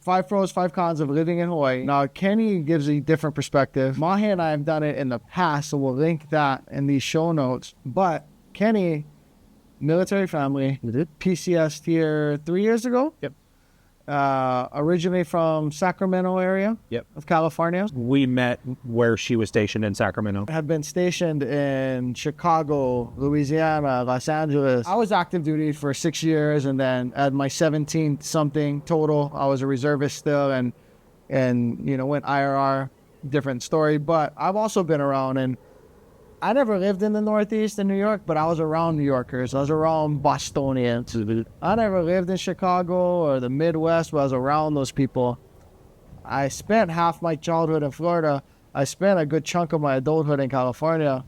5 pros, 5 cons of living in Hawaii. Now, Kenny gives a different perspective. Mahe and I have done it in the past, so we'll link that in these show notes. But Kenny, military family, PCS here 3 years ago. Yep. Originally from Sacramento area of California. We met where she was stationed in Sacramento. Have been stationed in Chicago, Louisiana, Los Angeles. I was active duty for 6 years, and then at my 17th something total, I was a reservist still, and went IRR, different story. But I've also been around, and I never lived in the Northeast in New York, but I was around New Yorkers. I was around Bostonians. I never lived in Chicago or the Midwest, but I was around those people. I spent half my childhood in Florida. I spent a good chunk of my adulthood in California.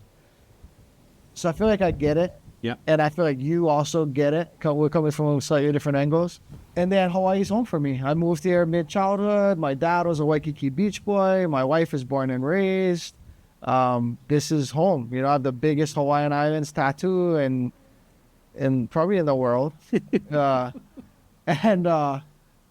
So I feel like I get it. Yeah. And I feel like you also get it. We're coming from slightly different angles. And then Hawaii's home for me. I moved here mid-childhood. My dad was a Waikiki Beach boy. My wife is born and raised. This is home. I have the biggest Hawaiian Islands tattoo and probably in the world.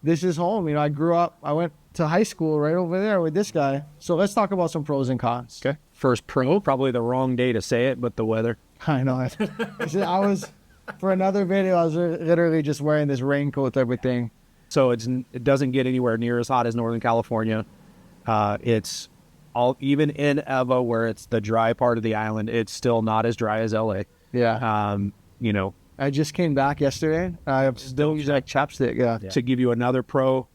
This is home. I grew up, I went to high school right over there with this guy. So let's talk about some pros and cons. Okay. First pro, probably the wrong day to say it, but the weather. I know. I was, for another video, I was literally just wearing this raincoat type of thing. So it doesn't get anywhere near as hot as Northern California. It's even in Ewa, where it's the dry part of the island, it's still not as dry as LA. Yeah. I just came back yesterday. I still use like chapstick. Yeah. To give you another pro,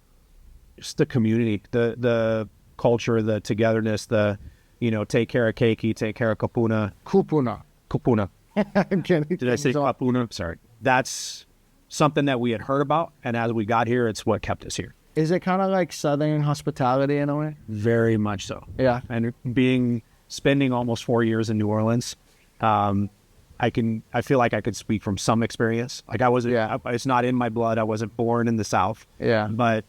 just the community, the culture, the togetherness, take care of keiki, take care of kapuna. Kupuna. I'm kidding. Did I say kapuna? Sorry. That's something that we had heard about, and as we got here, it's what kept us here. Is it kind of like Southern hospitality in a way? Very much so. Yeah. And spending almost 4 years in New Orleans, I feel like I could speak from some experience. Like it's not in my blood. I wasn't born in the South. Yeah. But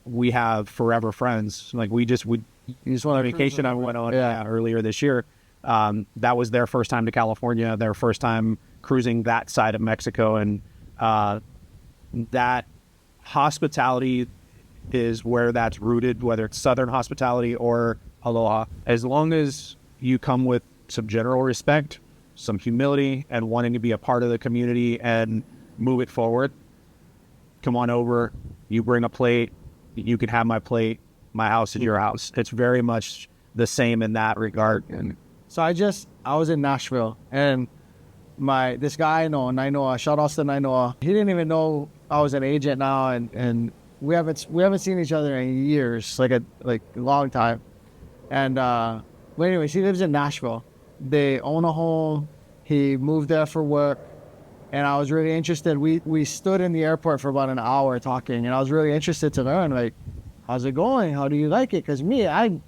we have forever friends. Like you just went on vacation I went on earlier this year. That was their first time to California, their first time cruising that side of Mexico. And that hospitality is where that's rooted, whether it's Southern hospitality or Aloha. As long as you come with some general respect, some humility, and wanting to be a part of the community and move it forward, come on over. You bring a plate, you can have my plate. My house is your house. It's very much the same in that regard. And so I was in Nashville, and this guy I know, Nainoa, shout out to Nainoa. He didn't even know I was an agent now, and we haven't seen each other in years, like a long time. And but anyways, he lives in Nashville. They own a home. He moved there for work, and I was really interested. We stood in the airport for about an hour talking, and I was really interested to learn, like, how's it going? How do you like it? Because me, I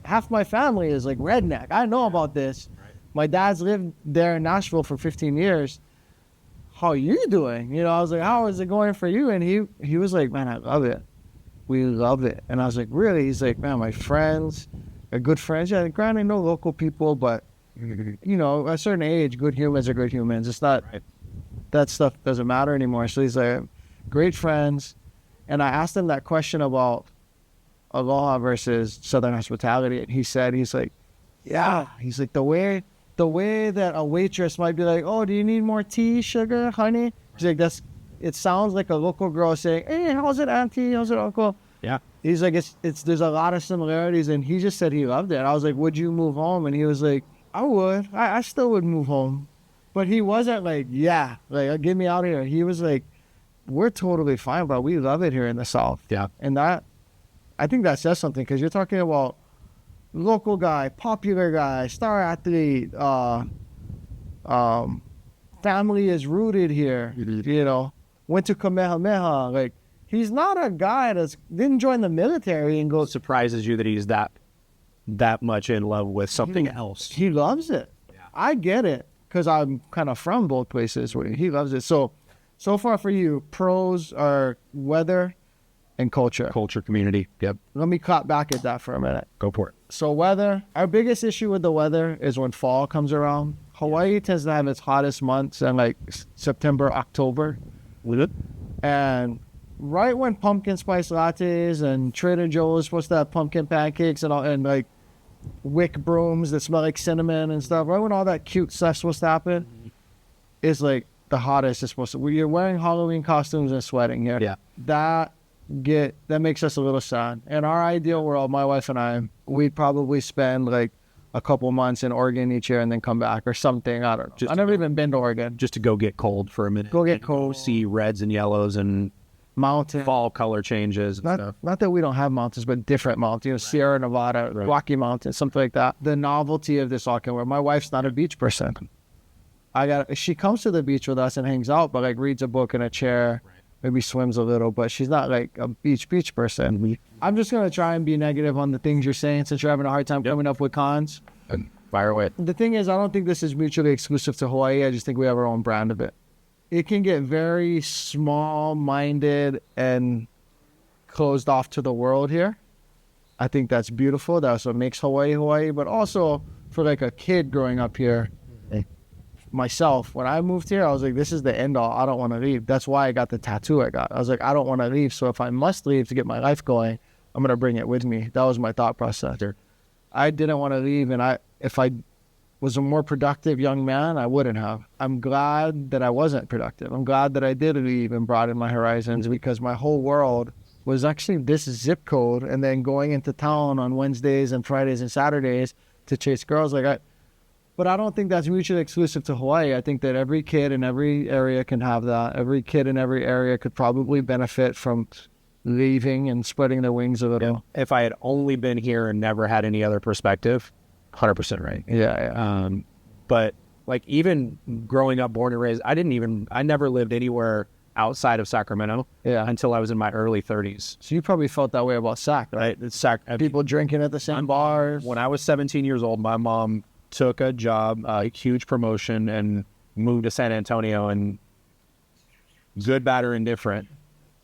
half my family is like redneck. I know about this. Right. My dad's lived there in Nashville for 15 years. How are you doing? I was like, how is it going for you? And he was like, man, I love it. We love it. And I was like, really? He's like, man, my friends are good friends. Yeah, granted, no local people, but at a certain age, good humans are good humans. It's not, that stuff doesn't matter anymore. So he's like, great friends. And I asked him that question about Aloha versus Southern hospitality. And he's like, yeah. He's like, the way that a waitress might be like, oh, do you need more tea, sugar, honey? He's like, it sounds like a local girl saying, hey, how's it, auntie? How's it, uncle? Yeah. He's like, there's a lot of similarities. And he just said he loved it. And I was like, would you move home? And he was like, I would. I still would move home. But he wasn't like, yeah, like, get me out of here. He was like, we're totally fine, but we love it here in the South. Yeah. And I think that says something, because you're talking about local guy, popular guy, star athlete, family is rooted here, went to Kamehameha. Like, he's not a guy didn't join the military and go. Surprises you that he's that much in love with something else. He loves it. Yeah. I get it, because I'm kind of from both places where he loves it. So far for you, pros are weather and culture. Culture, community. Yep. Let me cut back at that for a minute. Go for it. So weather, our biggest issue with the weather is when fall comes around. Hawaii tends to have its hottest months in like September, October. With it? And right when pumpkin spice lattes and Trader Joe's was supposed to have pumpkin pancakes and all, and like wick brooms that smell like cinnamon and stuff, right when all that cute stuff's supposed to happen, is like the hottest is supposed to. When you're wearing Halloween costumes and sweating here, that makes us a little sad. In our ideal world, my wife and I, we'd probably spend like a couple months in Oregon each year and then come back or something. I don't know. I've never even been to Oregon. Just to go get cold for a minute. Go get cold. See reds and yellows and mountain fall color changes and stuff. Not that we don't have mountains, but different mountains. You know, Sierra Nevada, Rocky Mountains, something like that. The novelty of this all can work. My wife's not a beach person. She comes to the beach with us and hangs out, but like reads a book in a chair, maybe swims a little, but she's not like a beach person. I'm just going to try and be negative on the things you're saying since you're having a hard time coming up with cons. And fire away. The thing is, I don't think this is mutually exclusive to Hawaii. I just think we have our own brand of it. It can get very small-minded and closed off to the world here. I think that's beautiful. That's what makes Hawaii. But also for like a kid growing up here, myself, when I moved here, I was like, this is the end all. I don't want to leave. That's why I got the tattoo I got. I was like, I don't want to leave. So if I must leave to get my life going, I'm going to bring it with me. That was my thought process. I didn't want to leave. And if I was a more productive young man, I wouldn't have. I'm glad that I wasn't productive. I'm glad that I did leave and broaden my horizons, because my whole world was actually this zip code and then going into town on Wednesdays and Fridays and Saturdays to chase girls. But I don't think that's mutually exclusive to Hawaii. I think that every kid in every area can have that. Every kid in every area could probably benefit from leaving and spreading their wings a little. If I had only been here and never had any other perspective, 100% right. Yeah. But like even growing up, born and raised, I never lived anywhere outside of Sacramento until I was in my early 30s. So you probably felt that way about Sac, right? People drinking at the same bars. When I was 17 years old, my mom took a job, a huge promotion, and moved to San Antonio, and good, bad, or indifferent,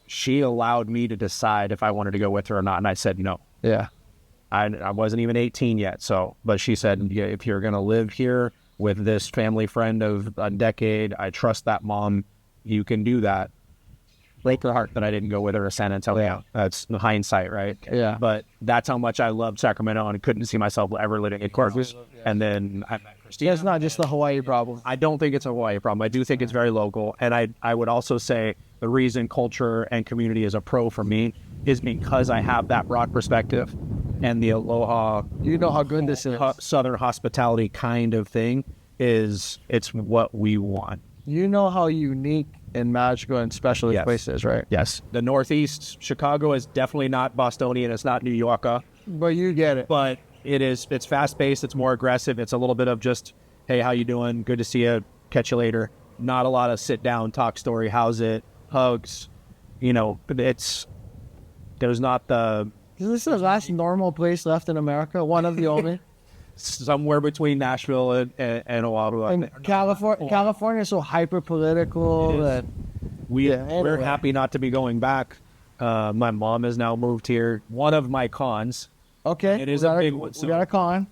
she allowed me to decide if I wanted to go with her or not, and I said no. Yeah. I wasn't even 18 yet, but she said, if you're going to live here with this family friend of a decade, I trust that mom, you can do that. Break her heart that I didn't go with her to San Antonio. Yeah. That's the hindsight, right? Yeah. But that's how much I loved Sacramento and couldn't see myself ever living in Corpus. And then I met Christina. It's not just the Hawaii problem. I don't think it's a Hawaii problem. I do think it's very local. And I would also say the reason culture and community is a pro for me is because I have that broad perspective and the Aloha. You know how good this is. Southern hospitality kind of thing it's what we want. You know how unique and magical and special this place is, right? Yes. The Northeast, Chicago is definitely not Bostonian. It's not New Yorker. But you get it. But it's fast-paced. It's more aggressive. It's a little bit of just, hey, how you doing? Good to see you. Catch you later. Not a lot of sit down, talk story. How's it? Hugs. There's not the... Is this the last normal place left in America? One of the only? Somewhere between Nashville and Oahu. And California is so hyper-political. That we're happy not to be going back. My mom has now moved here. One of my cons. Okay. It is a big one. We got a con.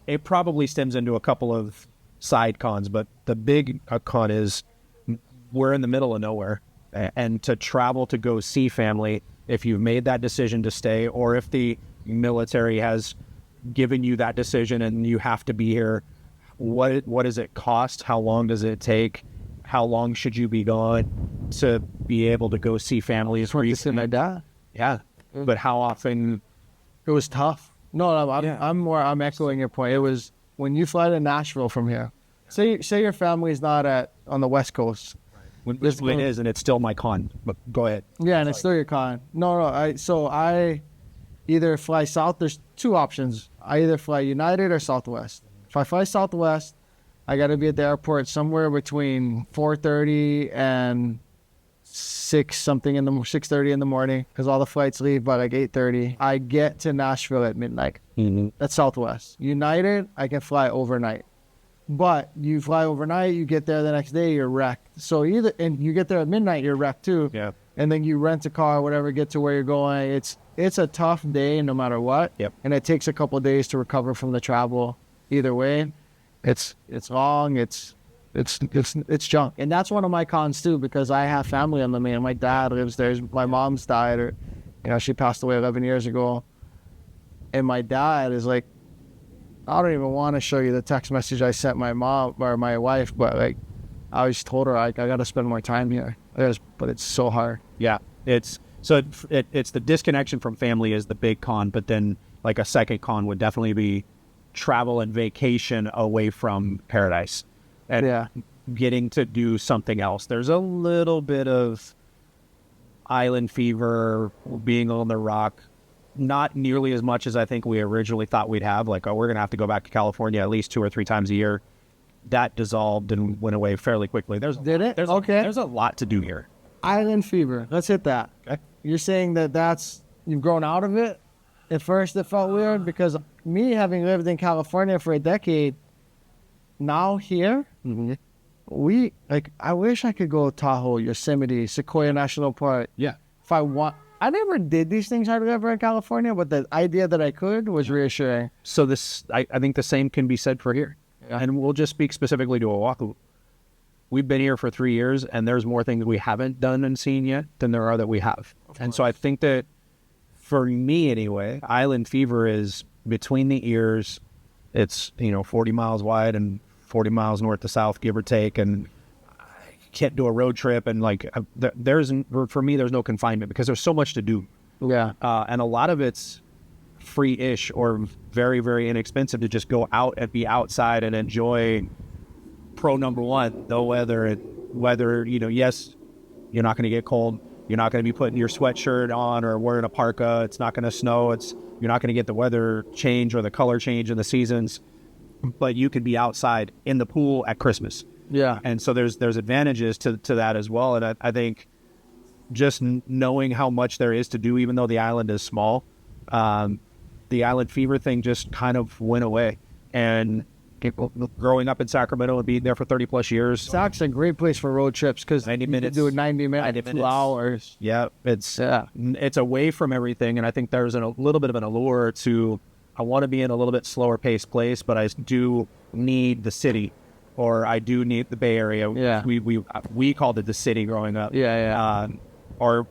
It probably stems into a couple of side cons, but the big con is we're in the middle of nowhere. And to travel to go see family, if you've made that decision to stay, or if the military has given you that decision and you have to be here, what does it cost? How long does it take? How long should you be gone to be able to go see families? My dad. Yeah. But how often? It was tough. No, I'm echoing your point. It was when you fly to Nashville from here. Say your family's not on the West Coast. When it is, and it's still my con. But go ahead. Yeah, and it's still your con. No. I either fly south. There's two options. I either fly United or Southwest. If I fly Southwest, I got to be at the airport somewhere between 4:30 and 6:30 in the morning, because all the flights leave by like 8:30. I get to Nashville at midnight. Mm-hmm. That's Southwest. United, I can fly overnight. But you fly overnight, you get there the next day, you're wrecked. So and you get there at midnight, you're wrecked too. Yeah. And then you rent a car, whatever, get to where you're going. It's a tough day no matter what. Yep. And it takes a couple of days to recover from the travel. Either way, it's long. it's junk. And that's one of my cons too, because I have family on the main. My dad lives there. My mom's died, or she passed away 11 years ago. And my dad is like, I don't even want to show you the text message I sent my mom or my wife, but like, I always told her I got to spend more time here. But it's so hard. Yeah, it's the disconnection from family is the big con, but then like a second con would definitely be travel and vacation away from paradise and getting to do something else. There's a little bit of island fever, being on the rock, not nearly as much as I think we originally thought we'd have. Like, oh, we're going to have to go back to California at least 2 or 3 times a year. That dissolved and went away fairly quickly. There's a lot to do here. Island fever. Let's hit that. Okay. You're saying you've grown out of it? At first it felt weird because me having lived in California for a decade, now here, I wish I could go Tahoe, Yosemite, Sequoia National Park. Yeah. If I want. I never did these things I'd ever in California, but the idea that I could was reassuring. So I think the same can be said for here. Yeah. And we'll just speak specifically to Oahu. We've been here for 3 years, and there's more things we haven't done and seen yet than there are that we have. And so I think that, for me anyway, island fever is between the ears. It's 40 miles wide and 40 miles north to south, give or take, and I can't do a road trip. And like, for me, there's no confinement because there's so much to do. Yeah. And a lot of it's free-ish or very, very inexpensive to just go out and be outside and enjoy. Pro number one, the weather, yes, you're not going to get cold. You're not going to be putting your sweatshirt on or wearing a parka. It's not going to snow. You're not going to get the weather change or the color change in the seasons, but you could be outside in the pool at Christmas. Yeah. And so there's advantages to that as well. And I think just knowing how much there is to do, even though the island is small, the island fever thing just kind of went away. And people growing up in Sacramento and being there for 30 plus years. Sac's a great place for road trips because 90 minutes. Do it 90 minutes, 2 hours. Yeah, it's away from everything, and I think there's a little bit of an allure to. I want to be in a little bit slower paced place, but I do need the city, or I do need the Bay Area. Yeah, we called it the city growing up. Yeah. I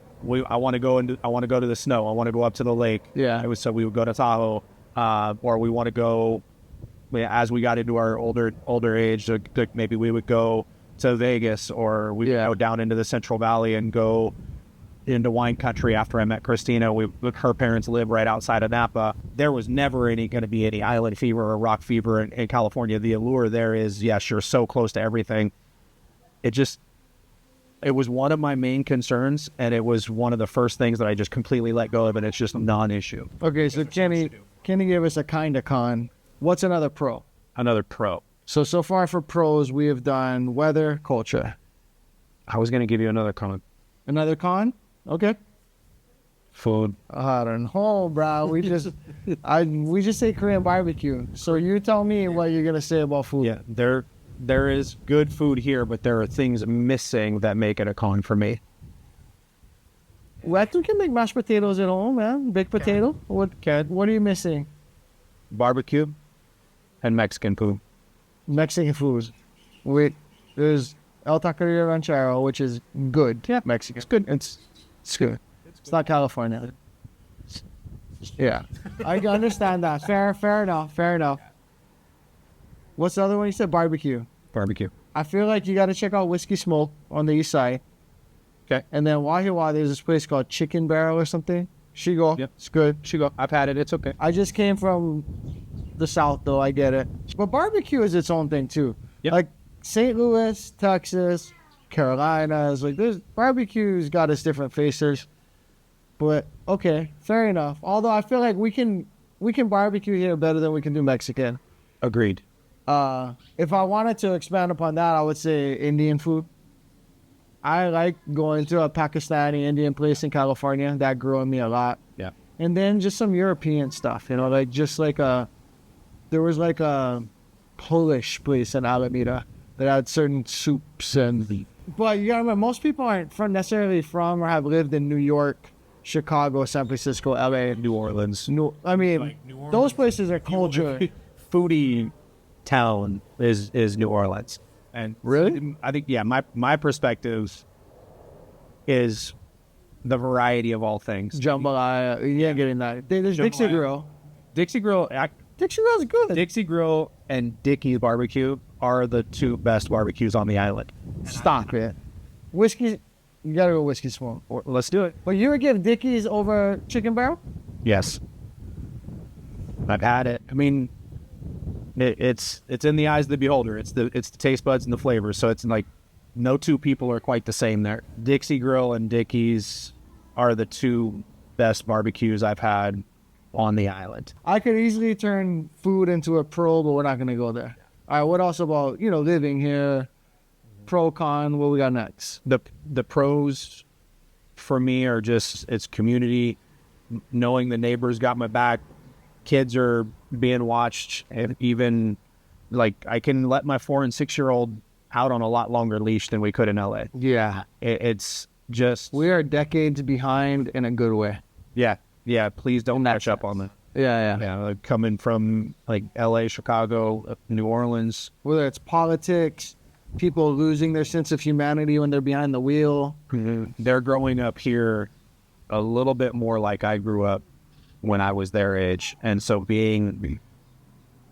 want to go to the snow. I want to go up to the lake. Yeah. So we would go to Tahoe, or we want to go. As we got into our older age, maybe we would go to Vegas, or we would go down into the Central Valley and go into wine country. After I met Christina, her parents live right outside of Napa. There was never going to be any island fever or rock fever in California. The allure there is, yes, you're so close to everything. It was one of my main concerns, and it was one of the first things that I just completely let go of, and it's just a non-issue. Okay, so Kenny gave us a kind of con. What's another pro? Another pro. So far for pros, we have done weather, culture. I was going to give you another con. Another con? Okay. Food. I don't know, bro. We just say Korean barbecue. So you tell me what you're going to say about food. Yeah, there is good food here, but there are things missing that make it a con for me. Well, I think you can make mashed potatoes at home, man. Baked potato. What are you missing? Barbecue. And Mexican food. Mexican food. There's El Taqueria Ranchero, which is good. Yeah, Mexican. It's good. It's good. It's not California. Yeah. I understand that. Fair enough. What's the other one you said? Barbecue. I feel like you got to check out Whiskey Smoke on the east side. Okay. And then Wahiawa, there's this place called Chicken Barrel or something. Shigo. Yep. It's good. Shigo. I've had it. It's okay. I just came from the South, though. I get it. But barbecue is its own thing, too. Yep. Like St. Louis, Texas, Carolinas. Like, there's barbecue's got its different faces. But, okay, fair enough. Although I feel like we can barbecue here better than we can do Mexican. Agreed. If I wanted to expand upon that, I would say Indian food. I like going to a Pakistani Indian place in California. That grew on me a lot. Yeah. And then just some European stuff, there was like a Polish place in Alameda that had certain soups and. But you gotta remember, most people aren't necessarily from or have lived in New York, Chicago, San Francisco, LA, New Orleans. New Orleans. Those places are culture. Foodie town is New Orleans. And Really? I think, yeah, my perspective is the variety of all things. Jambalaya. You ain't getting that. There's Dixie Jambalaya. Grill. Dixie Grill, Dixie Grill's good. Dixie Grill and Dickie's Barbecue are the two best barbecues on the island. Stop it. Whiskey, you gotta go whiskey smoke. Let's do it. But you would give Dickie's over Chicken Barrel? Yes. I've had it. I mean, it's in the eyes of the beholder. It's the taste buds and the flavors. So it's like no two people are quite the same there. Dixie Grill and Dickie's are the two best barbecues I've had on the island. I could easily turn food into a pro, but we're not gonna go there. All right, what else about, living here? Pro, con, what we got next? The pros for me are just it's community, knowing the neighbors got my back, kids are being watched, and even like I can let my 4 and 6 year old out on a lot longer leash than we could in LA. Yeah. It's just We are decades behind in a good way. yeah. Please don't catch up on that. Yeah. Like coming from like LA, Chicago, New Orleans. Whether it's politics, people losing their sense of humanity when they're behind the wheel. They're growing up here a little bit more like I grew up when I was their age. And so being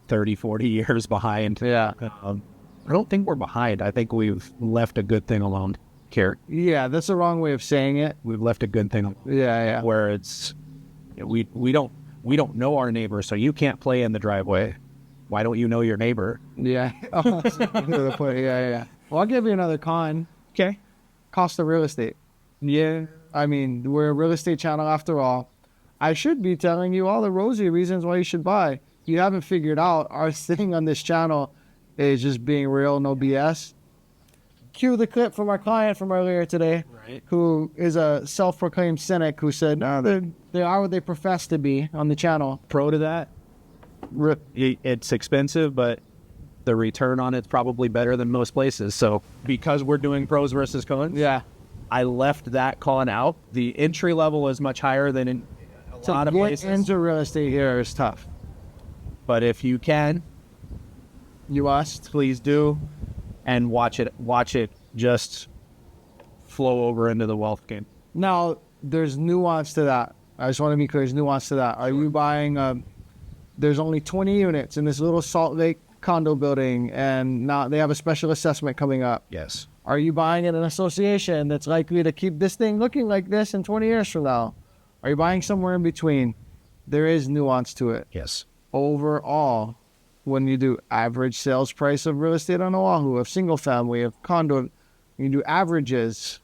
30, 40 years behind, Yeah. I don't think we're behind. I think we've left a good thing alone here. Yeah, that's the wrong way of saying it. We've left a good thing alone. Yeah. Where it's, we don't know our neighbor, so you can't play in the driveway. Why don't you know your neighbor? Yeah. Yeah. Well, I'll give you another con. Okay. Cost of real estate. Yeah. I mean, we're a real estate channel after all. I should be telling you all the rosy reasons why you should buy. You haven't figured out our thing on this channel is just being real, no BS. Cue the clip from our client from earlier today, Right. who is a self-proclaimed cynic who said, no, they are what they profess to be on the channel. Pro to that. It's expensive, but the return on it's probably better than most places. So because we're doing pros versus cons, Yeah. I left that con out. The entry level is much higher than in a lot of get places. into real estate here is tough. But if you can, You must. please do, and watch it just flow over into the wealth game. Now, there's nuance to that. I just want to be clear, there's nuance to that. Are you buying, there's only 20 units in this little Salt Lake condo building, and now they have a special assessment coming up. Yes. Are you buying in an association that's likely to keep this thing looking like this in 20 years from now? Are you buying somewhere in between? There is nuance to it. Yes. Overall, when you do average sales price of real estate on Oahu, of single family, of condo, you do averages.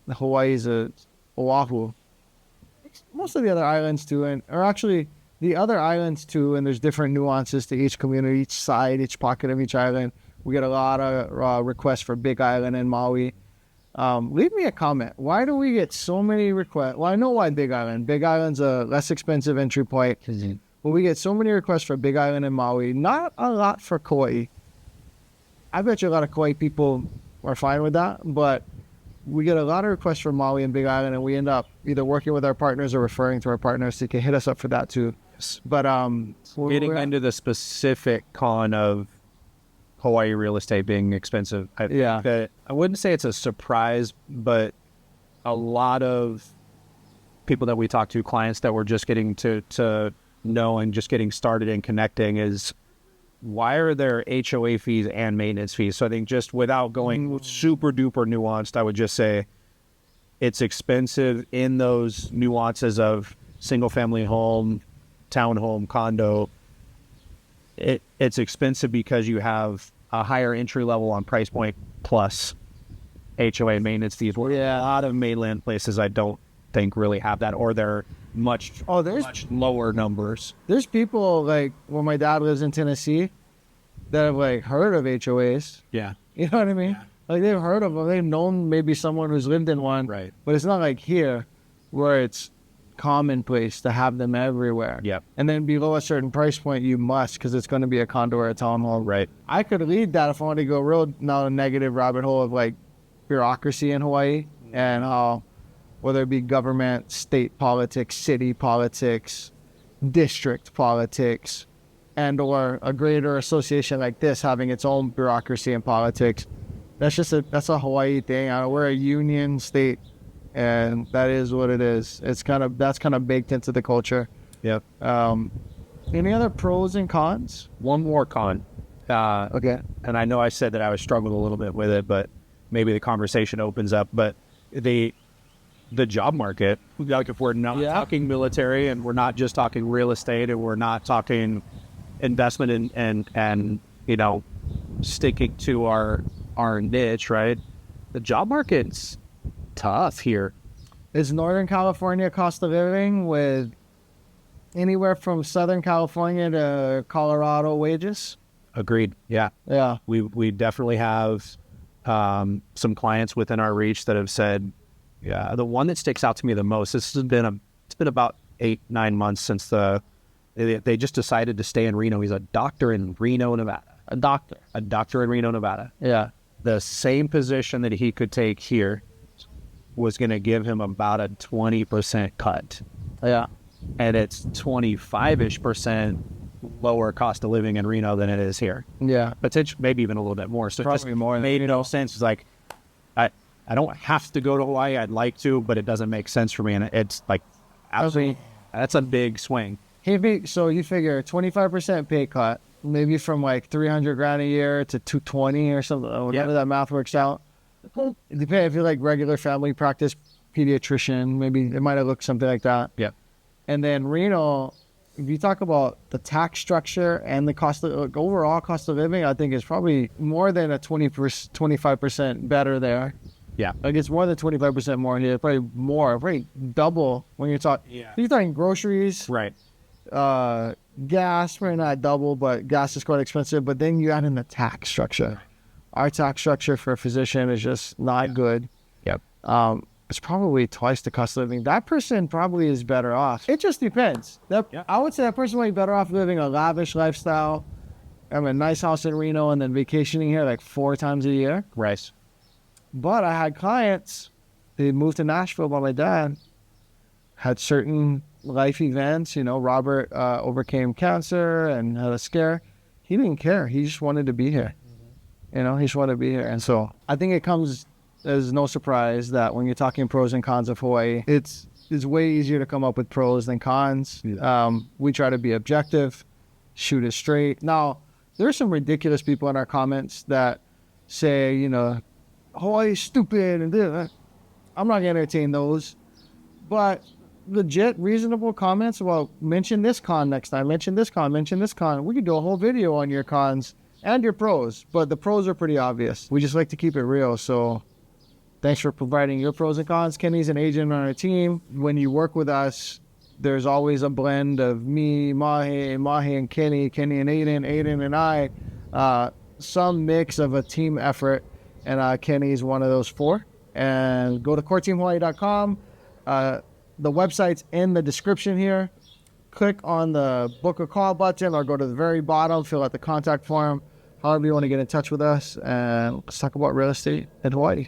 Hawaii's a Oahu. Most of the other islands too, or actually the other islands too, and there's different nuances to each community, each side, each pocket of each island. We get a lot of requests for Big Island and Maui. Leave me a comment. Why do we get so many requests? Well, I know why Big Island. Big Island's a less expensive entry point. But we get so many requests for Big Island and Maui. Not a lot for Kauai. I bet you a lot of Kauai people are fine with that. But we get a lot of requests for Maui and Big Island, and we end up either working with our partners or referring to our partners. So you can hit us up for that too. Yes. But Getting into the specific con of Hawaii real estate being expensive. I wouldn't say it's a surprise, but a lot of people that we talk to, clients that we're just getting to know and just getting started and connecting, is why are there HOA fees and maintenance fees? So I think just without going super duper nuanced, I would just say it's expensive in those nuances of single family home, townhome, condo. It's expensive because you have a higher entry level on price point plus HOA maintenance fees. Yeah. A lot of mainland places I don't think really have that, or they're much lower numbers. There's people like when my dad lives in Tennessee that have like heard of HOAs. Yeah. You know what I mean? Yeah. Like they've heard of them. They've known maybe someone who's lived in one. Right. But it's not like here where it's commonplace to have them everywhere. Yep. And then below a certain price point, you must, because it's going to be a condo or a townhome. Right. I could lead that if I wanted to go real now a negative rabbit hole of like bureaucracy in Hawaii and how whether it be government, state politics, city politics, district politics, and or a greater association like this having its own bureaucracy and politics. That's a Hawaii thing. We're a union state, and that is what it is. That's kind of baked into the culture. Yep. Any other pros and cons? One more con. Okay. And I know I said that I was struggling a little bit with it, but maybe the conversation opens up. But the job market, like if we're not talking military and we're not just talking real estate and we're not talking investment and sticking to our niche, right? The job market's tough here. Is Northern California cost of living with anywhere from Southern California to Colorado wages? Agreed. Yeah. Yeah. We definitely have some clients within our reach that have said, yeah, the one that sticks out to me the most, it's been about 8-9 months since they just decided to stay in Reno. He's a doctor in Reno, Nevada. A doctor in Reno, Nevada. Yeah. The same position that he could take here was going to give him about a 20% cut. Yeah. And it's 25-ish% lower cost of living in Reno than it is here. Yeah. Potentially, maybe even a little bit more. So probably it just more made no sense. It's like, I don't have to go to Hawaii. I'd like to, but it doesn't make sense for me. And it's like, absolutely, that's a big swing. So you figure 25% pay cut, maybe from like $300,000 a year to $220,000 or something, whatever that math works out. It depends if you're like regular family practice pediatrician, maybe it might have looked something like that. Yeah. And then Reno, if you talk about the tax structure and the cost of overall cost of living, I think it's probably more than a 25% better there. Yeah. Like it's more than 25% more here, probably double when you're talking. Yeah. You're talking groceries, Right. Gas, probably not double, but gas is quite expensive. But then you add in the tax structure. Our tax structure for a physician is just not good. Yep. It's probably twice the cost of living. That person probably is better off. It just depends. I would say that person might be better off living a lavish lifestyle, have a nice house in Reno, and then vacationing here like 4 times a year. Right. But I had clients, they moved to Nashville by my dad, had certain life events. Robert overcame cancer and had a scare. He didn't care. He just wanted to be here. He just wanted to be here. And so I think it comes as no surprise that when you're talking pros and cons of Hawaii, it's way easier to come up with pros than cons. Yeah. We try to be objective, shoot it straight. Now, there's some ridiculous people in our comments that say, Hawaii's stupid and this. I'm not going to entertain those. But legit, reasonable comments about mention this con next time, mention this con. We could do a whole video on your cons and your pros, but the pros are pretty obvious. We just like to keep it real. So thanks for providing your pros and cons. Kenny's an agent on our team. When you work with us, there's always a blend of me, Mahi and Kenny and Aiden and I, some mix of a team effort. And Kenny's one of those 4. And go to coreteamhawaii.com. The website's in the description here. Click on the book a call button or go to the very bottom, fill out the contact form. However you want to get in touch with us. And let's talk about real estate in Hawaii.